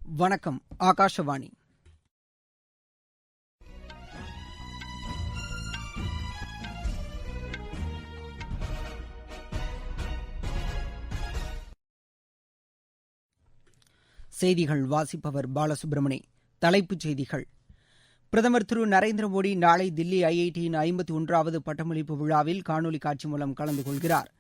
வணக்கம். ஆகாஷவாணி. செய்திகள் வாசிப்பவர் பாலசுப்ரமணி. தலைப்புச் செய்திகள். பிரதமர் திரு நரேந்திர மோடி நாளை தில்லி ஐஐடியின் 51வது பட்டமளிப்பு விழாவில் காணொலி காட்சி மூலம் கலந்து கொள்கிறார்.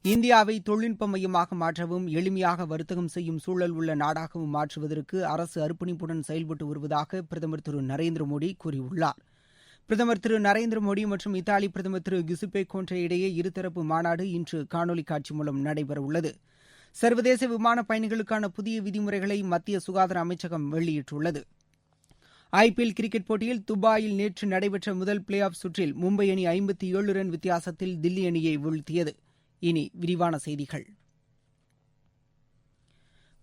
இந்தியாவை தொழில்நுட்ப மையமாக மாற்றவும் எளிமையாக வர்த்தகம் செய்யும் சூழல் உள்ள நாடாகவும் மாற்றுவதற்கு அரசு அர்ப்பணிப்புடன் செயல்பட்டு வருவதாக பிரதமர் திரு நரேந்திர மோடி கூறியுள்ளார். பிரதமர் திரு நரேந்திர மோடி மற்றும் இத்தாலி பிரதமர் திரு கியுசெப்பே கோன்டே இடையே இருதரப்பு மாநாடு இன்று காணொலி காட்சி மூலம் நடைபெறவுள்ளது. சர்வதேச விமான பயணிகளுக்கான புதிய விதிமுறைகளை மத்திய சுகாதார அமைச்சகம் வெளியிட்டுள்ளது. ஐபிஎல் கிரிக்கெட் போட்டியில் துபாயில் நேற்று நடைபெற்ற முதல் பிளே ஆஃப் சுற்றில் மும்பை அணி 57 ரன் வித்தியாசத்தில் தில்லி அணியை வீழ்த்தியது. இனி விரிவான செய்திகள்.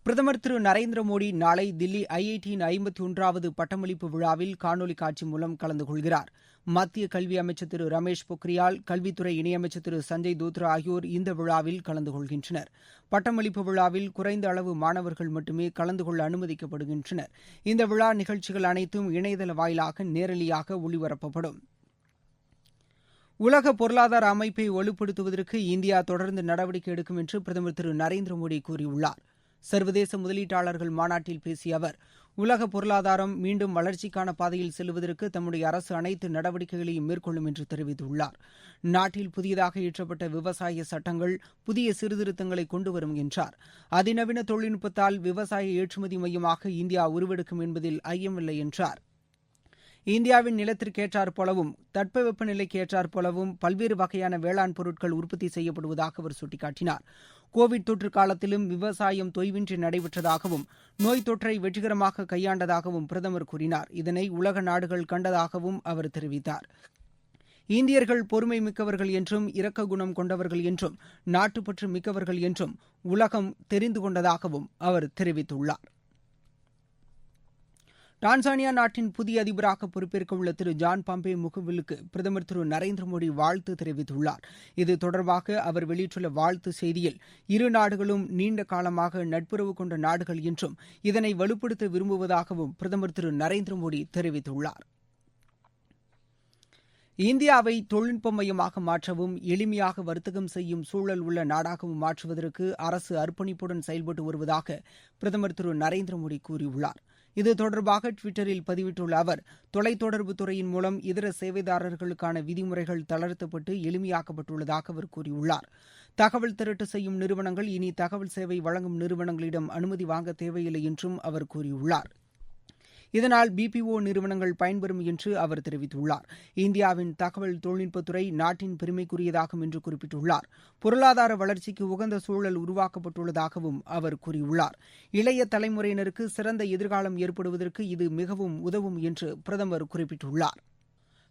பிரதமர் திரு நரேந்திர மோடி நாளை தில்லி ஐஐடியின் 51வது பட்டமளிப்பு விழாவில் காணொலி காட்சி மூலம் கலந்து கொள்கிறார். மத்திய கல்வி அமைச்சர் திரு ரமேஷ் பொக்ரியால், கல்வித்துறை இணையமைச்சர் திரு சஞ்சய் தோத்ரே ஆகியோர் இந்த விழாவில் கலந்து கொள்கின்றனர். பட்டமளிப்பு விழாவில் குறைந்த அளவு மாணவர்கள் மட்டுமே கலந்து கொள்ள அனுமதிக்கப்படுகின்றனர். இந்த விழா நிகழ்ச்சிகள் அனைத்தும் இணையதள வாயிலாக நேரலையாக ஒளிபரப்பப்படும். உலக பொருளாதார அமைப்பை வலுப்படுத்துவதற்கு இந்தியா தொடர்ந்து நடவடிக்கை எடுக்கும் என்று பிரதமர் திரு நரேந்திர மோடி கூறியுள்ளார். சர்வதேச முதலீட்டாளர்கள் மாநாட்டில் பேசிய அவர், உலக பொருளாதாரம் மீண்டும் வளர்ச்சிக்கான பாதையில் செல்வதற்கு தம்முடைய அரசு அனைத்து நடவடிக்கைகளையும் மேற்கொள்ளும் என்று தெரிவித்துள்ளார். நாட்டில் புதியதாக இயற்றப்பட்ட விவசாய சட்டங்கள் புதிய சீர்திருத்தங்களை கொண்டுவரும் என்றார். அதிநவீன தொழில்நுட்பத்தால் விவசாய ஏற்றுமதி மையமாக இந்தியா உருவெடுக்கும் என்பதில் ஐயமில்லை என்றார். இந்தியாவின் நிலத்திற்கு ஏற்றாற்போலவும் தட்பவெப்ப நிலைக்கு ஏற்றாற்போலவும் பல்வேறு வகையான வேளாண் பொருட்கள் உற்பத்தி செய்யப்படுவதாக அவர் சுட்டிக்காட்டினார். கோவிட் தொற்று காலத்திலும் விவசாயம் தொய்வின்றி நடைபெற்றதாகவும் நோய் தொற்றை வெற்றிகரமாக கையாண்டதாகவும் பிரதமர் கூறினார். இதனை உலக நாடுகள் கண்டதாகவும் அவர் தெரிவித்தார். இந்தியர்கள் பொறுமை மிக்கவர்கள் என்றும் இரக்க குணம் கொண்டவர்கள் என்றும் நாட்டுப்பற்று மிக்கவர்கள் என்றும் உலகம் தெரிந்து கொண்டதாகவும் அவர் தெரிவித்துள்ளார். டான்சானியா நாட்டின் புதிய அதிபராக பொறுப்பேற்க உள்ள திரு ஜான் பாம்பே முகுவிலுக்கு பிரதமர் திரு நரேந்திர மோடி வாழ்த்து தெரிவித்துள்ளார். இது தொடர்பாக அவர் வெளியிட்டுள்ள வாழ்த்து செய்தியில், இரு நாடுகளும் நீண்ட காலமாக நட்புறவு கொண்ட நாடுகள் என்றும் இதனை வலுப்படுத்த விரும்புவதாகவும் பிரதமர் திரு நரேந்திர மோடி தெரிவித்துள்ளார். இந்தியாவை தொழில்நுட்ப மையமாக மாற்றவும் எளிமையாக வர்த்தகம் செய்யும் சூழல் உள்ள நாடாகவும் மாற்றுவதற்கு அரசு அர்ப்பணிப்புடன் செயல்பட்டு வருவதாக பிரதமர் திரு நரேந்திர மோடி கூறியுள்ளார். இது தொடர்பாக டுவிட்டரில் பதிவிட்டுள்ள அவர், தொலைத்தொடர்பு துறையின் மூலம் இதர சேவைதாரர்களுக்கான விதிமுறைகள் தளர்த்தப்பட்டு எளிமையாக்கப்பட்டுள்ளதாக அவர் கூறியுள்ளார். தகவல் திரட்டு செய்யும் நிறுவனங்கள் இனி தகவல் சேவை வழங்கும் நிறுவனங்களிடம் அனுமதி வாங்க தேவையில்லை என்றும் அவர் கூறியுள்ளார். இதனால் பிபிஓ நிறுவனங்கள் பயன்பெறும் என்று அவர் தெரிவித்துள்ளார். இந்தியாவின் தகவல் தொழில்நுட்பத்துறை நாட்டின் பெருமைக்குரியதாகும் என்று குறிப்பிட்டுள்ளார். பொருளாதார வளர்ச்சிக்கு உகந்த சூழல் உருவாக்கப்பட்டுள்ளதாகவும் அவர் கூறியுள்ளார். இளைய தலைமுறையினருக்கு சிறந்த எதிர்காலம் ஏற்படுவதற்கு இது மிகவும் உதவும் என்று பிரதமர் குறிப்பிட்டுள்ளார்.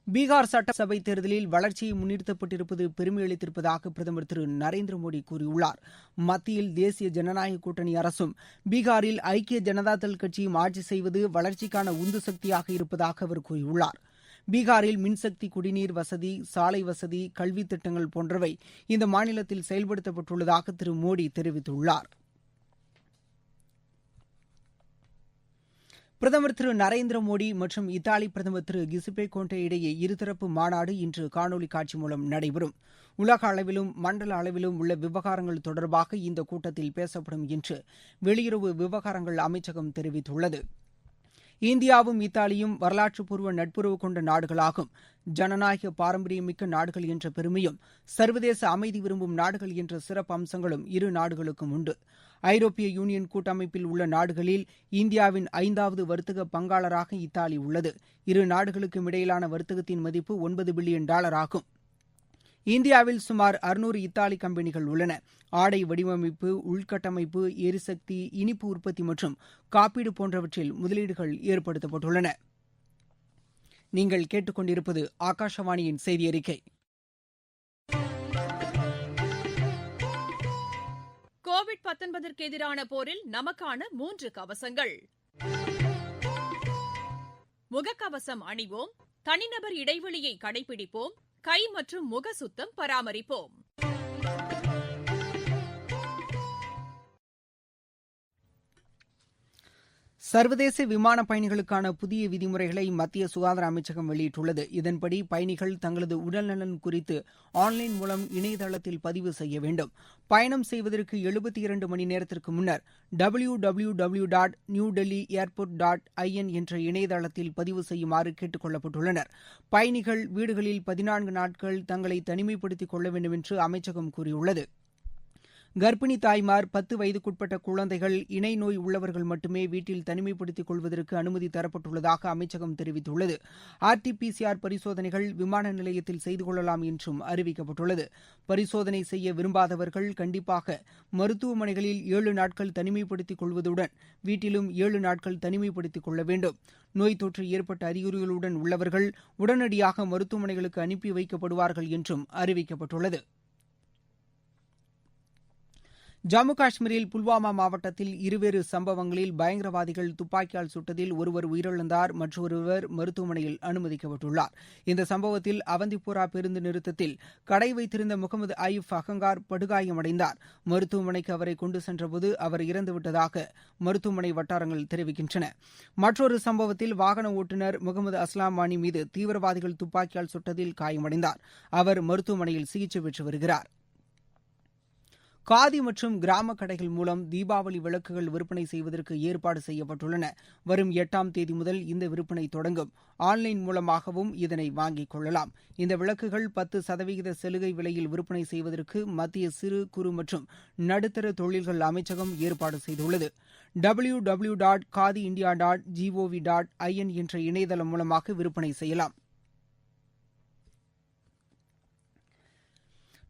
பீகார் சட்டசபை தேர்தலில் வளர்ச்சியை முன்னிறுத்தப்பட்டிருப்பது பெருமை அளித்திருப்பதாக பிரதமர் திரு நரேந்திர மோடி கூறியுள்ளார். மத்தியில் தேசிய ஜனநாயக கூட்டணி அரசும் பீகாரில் ஐக்கிய ஜனதாதள் கட்சியும் ஆட்சி செய்வது வளர்ச்சிக்கான உந்து சக்தியாக இருப்பதாக அவர் கூறியுள்ளார். பீகாரில் மின்சக்தி, குடிநீர் வசதி, சாலை வசதி, கல்வி திட்டங்கள் போன்றவை இந்த மாநிலத்தில் செயல்படுத்தப்பட்டுள்ளதாக திரு மோடி தெரிவித்துள்ளார். பிரதமர் திரு நரேந்திர மோடி மற்றும் இத்தாலி பிரதமர் திரு கியுசெப்பே கோன்டே இடையே இருதரப்பு மாநாடு இன்று காணொலி காட்சி மூலம் நடைபெறும். உலக அளவிலும் மண்டல அளவிலும் உள்ள விவகாரங்கள் தொடர்பாக இந்த கூட்டத்தில் பேசப்படும் என்று வெளியுறவு விவகாரங்கள் அமைச்சகம் தெரிவித்துள்ளது. இந்தியாவும் இத்தாலியும் வரலாற்றுப்பூர்வ நட்புறவு கொண்ட நாடுகளாகும். ஜனநாயக பாரம்பரியமிக்க நாடுகள் என்ற பெருமையும் சர்வதேச அமைதி விரும்பும் நாடுகள் என்ற சிறப்பு அம்சங்களும் இரு நாடுகளுக்கும் உண்டு. ஐரோப்பிய யூனியன் கூட்டமைப்பில் உள்ள நாடுகளில் இந்தியாவின் 5வது வர்த்தக பங்காளராக இத்தாலி உள்ளது. இரு நாடுகளுக்கும் இடையிலான வர்த்தகத்தின் மதிப்பு $9 பில்லியன் ஆகும். இந்தியாவில் சுமார் 600 இத்தாலி கம்பெனிகள் உள்ளன. ஆடை வடிவமைப்பு, உள்கட்டமைப்பு, எரிசக்தி, இனிப்பு உற்பத்தி மற்றும் காப்பீடு போன்றவற்றில் முதலீடுகள் ஏற்படுத்தப்பட்டுள்ளன. நீங்கள் கேட்டுக்கொண்டிருப்பது ஆகாஷவாணியின் செய்தி அறிக்கை. கோவிட்-19ற்கு எதிரான போரில் நமக்கான 3 கவசங்கள். முகக்கவசம் அணிவோம், தனிநபர் இடைவெளியை கடைபிடிப்போம், கை மற்றும் முக சுத்தம் பராமரிப்போம். சர்வதேச விமான பயணிகளுக்கான புதிய விதிமுறைகளை மத்திய சுகாதார அமைச்சகம் வெளியிட்டுள்ளது. இதன்படி பயணிகள் தங்களது உடல்நலன் குறித்து ஆன்லைன் மூலம் இணையதளத்தில் பதிவு செய்ய வேண்டும். பயணம் செய்வதற்கு 72 மணி நேரத்திற்கு முன்னர் www.newdelhiairport.in என்ற இணையதளத்தில் பதிவு செய்யுமாறு கேட்டுக் கொள்ளப்பட்டுள்ளனர். பயணிகள் வீடுகளில் 14 நாட்கள் தங்களை தனிமைப்படுத்திக் கொள்ள வேண்டும் என்று அமைச்சகம் கூறியுள்ளது. கர்ப்பிணி தாய்மார், 10 வயதுக்குட்பட்ட குழந்தைகள், இணை நோய் உள்ளவர்கள் மட்டுமே வீட்டில் தனிமைப்படுத்திக் கொள்வதற்கு அனுமதி தரப்பட்டுள்ளதாக அமைச்சகம் தெரிவித்துள்ளது. RT-PCR பரிசோதனைகள் விமான நிலையத்தில் செய்து கொள்ளலாம் என்றும் அறிவிக்கப்பட்டுள்ளது. பரிசோதனை செய்ய விரும்பாதவர்கள் கண்டிப்பாக மருத்துவமனைகளில் 7 நாட்கள் தனிமைப்படுத்திக் கொள்வதுடன் வீட்டிலும் 7 நாட்கள் தனிமைப்படுத்திக் கொள்ள வேண்டும். நோய் தொற்று ஏற்பட்ட அறிகுறிகளுடன் உள்ளவர்கள் உடனடியாக மருத்துவமனைகளுக்கு அனுப்பி வைக்கப்படுவார்கள் என்றும் அறிவிக்கப்பட்டுள்ளது. ஜம்மு காஷ்மீரில் புல்வாமா மாவட்டத்தில் இருவேறு சம்பவங்களில் பயங்கரவாதிகள் துப்பாக்கியால் சுட்டதில் ஒருவர் உயிரிழந்தார், மற்றொருவர் மருத்துவமனையில் அனுமதிக்கப்பட்டுள்ளார். இந்த சம்பவத்தில் அவந்திபுரா பேருந்து நிறுத்தத்தில் கடை வைத்திருந்த முகமது அயூப் அகங்கார் படுகாயமடைந்தார். மருத்துவமனைக்கு அவரை கொண்டு சென்றபோது அவர் இறந்துவிட்டதாக மருத்துவமனை வட்டாரங்கள் தெரிவிக்கின்றன. மற்றொரு சம்பவத்தில் வாகன ஓட்டுநர் முகமது அஸ்லாம் வானி மீது தீவிரவாதிகள் துப்பாக்கியால் சுட்டதில் காயமடைந்தார். அவர் மருத்துவமனையில் சிகிச்சை பெற்று வருகிறார். காதி மற்றும் கிராம கடைகள் மூலம் தீபாவளி விளக்குகள் விற்பனை செய்வதற்கு ஏற்பாடு செய்யப்பட்டுள்ளன. வரும் 8ஆம் தேதி முதல் இந்த விற்பனை தொடங்கும். ஆன்லைன் மூலமாகவும் இதனை வாங்கிக் கொள்ளலாம். இந்த விளக்குகள் 10% சலுகை விலையில் விற்பனை செய்வதற்கு மத்திய சிறு குறு மற்றும் நடுத்தர தொழில்கள் அமைச்சகம் ஏற்பாடு செய்துள்ளது. www.khadiindia.gov.in என்ற இணையதளம் மூலமாக விற்பனை செய்யலாம்.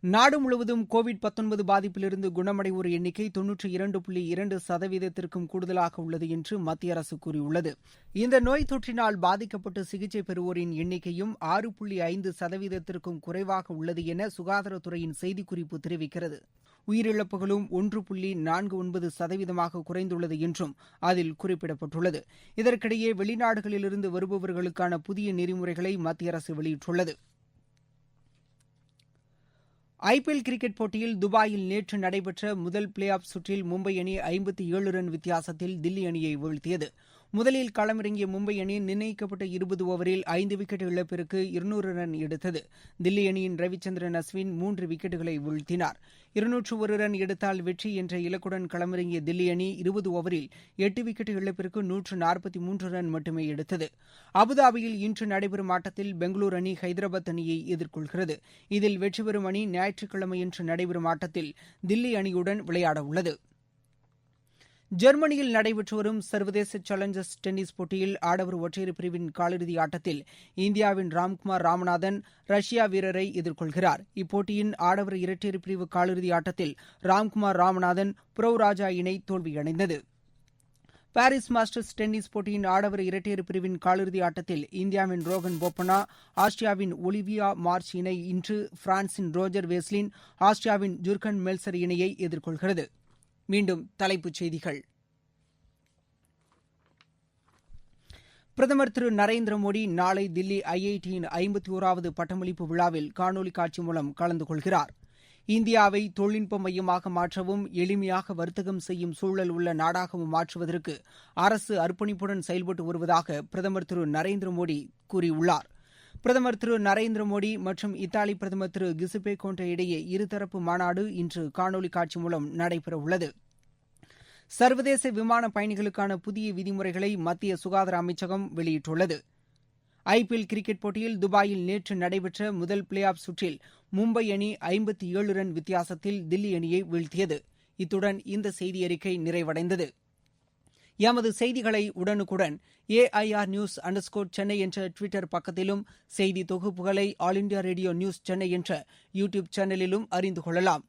நாடு முழுவதும் கோவிட்-19 பாதிப்பிலிருந்து குணமடைவோர் எண்ணிக்கை 92.2% கூடுதலாக உள்ளது என்று மத்திய அரசு கூறியுள்ளது. இந்த நோய் தொற்றினால் பாதிக்கப்பட்டு சிகிச்சை பெறுவோரின் எண்ணிக்கையும் 6.5% குறைவாக உள்ளது என சுகாதாரத்துறையின் செய்திக்குறிப்பு தெரிவிக்கிறது. உயிரிழப்புகளும் 1.49% குறைந்துள்ளது என்றும் அதில் குறிப்பிடப்பட்டுள்ளது. இதற்கிடையே வெளிநாடுகளிலிருந்து வருபவர்களுக்கான புதிய நெறிமுறைகளை மத்திய அரசு வெளியிட்டுள்ளது. IPL கிரிக்கெட் போட்டியில் துபாயில் நேற்று நடைபெற்ற முதல் பிளே ஆஃப் சுற்றில் மும்பை அணி 57 ரன் வித்தியாசத்தில் தில்லி அணியை வீழ்த்தியது. முதலில் களமிறங்கிய மும்பை அணி நிர்ணயிக்கப்பட்ட 20 ஓவரில் 5 விக்கெட் இழப்பிற்கு 200 ரன் எடுத்தது. தில்லி அணியின் ரவிச்சந்திரன் அஸ்வின் 3 விக்கெட்டுகளை வீழ்த்தினார். 201 ரன் எடுத்தால் வெற்றி என்ற இலக்குடன் களமிறங்கிய தில்லி அணி 20 ஓவரில் 8 விக்கெட் இழப்பிற்கு 143 ரன் மட்டுமே எடுத்தது. அபுதாபியில் இன்று நடைபெறும் ஆட்டத்தில் பெங்களூரு அணி ஹைதராபாத் அணியை எதிர்கொள்கிறது. இதில் வெற்றி பெறும் அணி ஞாயிற்றுக்கிழமையன்று நடைபெறும் ஆட்டத்தில் தில்லி அணியுடன் விளையாடவுள்ளது. ஜெர்மனியில் நடைபெற்று வரும் சர்வதேச சேலஞ்சர்ஸ் டென்னிஸ் போட்டியில் ஆடவர் ஒற்றையர் பிரிவின் காலிறுதி ஆட்டத்தில் இந்தியாவின் ராம்குமார் ராமநாதன் ரஷ்யா வீரரை எதிர்கொள்கிறார். இப்போட்டியின் ஆடவர் இரட்டையர் பிரிவு காலிறுதி ஆட்டத்தில் ராம்குமார் ராமநாதன் புரவ் ராஜா இணை தோல்வியடைந்தது. பாரிஸ் மாஸ்டர்ஸ் டென்னிஸ் போட்டியின் ஆடவர் இரட்டையர் பிரிவின் காலிறுதி ஆட்டத்தில் இந்தியாவின் ரோகன் போப்பண்ணா ஆஸ்திரியாவின் ஒலிவியா மார்ச் இணை இன்று பிரான்சின் ரோஜர் வேஸ்லின் ஆஸ்திரியாவின் ஜுர்கன் மெல்சர் இணையை எதிர்கொள்கிறது. மீண்டும் தலைப்புச் செய்திகள். பிரதமர் திரு நரேந்திர மோடி நாளை தில்லி IIT-யின் 51வது பட்டமளிப்பு விழாவில் காணொலி காட்சி மூலம் கலந்து கொள்கிறார். இந்தியாவை தொழில்நுட்ப மையமாக மாற்றவும் எளிமையாக வர்த்தகம் செய்யும் சூழல் உள்ள நாடாகவும் மாற்றுவதற்கு அரசு அர்ப்பணிப்புடன் செயல்பட்டு வருவதாக பிரதமர் திரு நரேந்திர மோடி கூறியுள்ளார். பிரதமர் திரு நரேந்திர மோடி மற்றும் இத்தாலி பிரதமர் திரு கிசுப்பே கோன்டே இடையே இருதரப்பு மாநாடு இன்று காணொலி காட்சி மூலம் நடைபெறவுள்ளது. சர்வதேச விமான பயணிகளுக்கான புதிய விதிமுறைகளை மத்திய சுகாதார அமைச்சகம் வெளியிட்டுள்ளது. IPL கிரிக்கெட் போட்டியில் துபாயில் நேற்று நடைபெற்ற முதல் பிளே ஆஃப் சுற்றில் மும்பை அணி 57 ரன் வித்தியாசத்தில் தில்லி அணியை வீழ்த்தியது. இத்துடன் இந்த செய்தியறிக்கை நிறைவடைந்தது. எமது செய்திகளை உடனுக்குடன் AIR News_Chennai என்ற ட்விட்டர் பக்கத்திலும் செய்தி தொகுப்புகளை all India radio news Chennai என்ற யூடியூப் சேனலிலும் அறிந்து கொள்ளலாம்.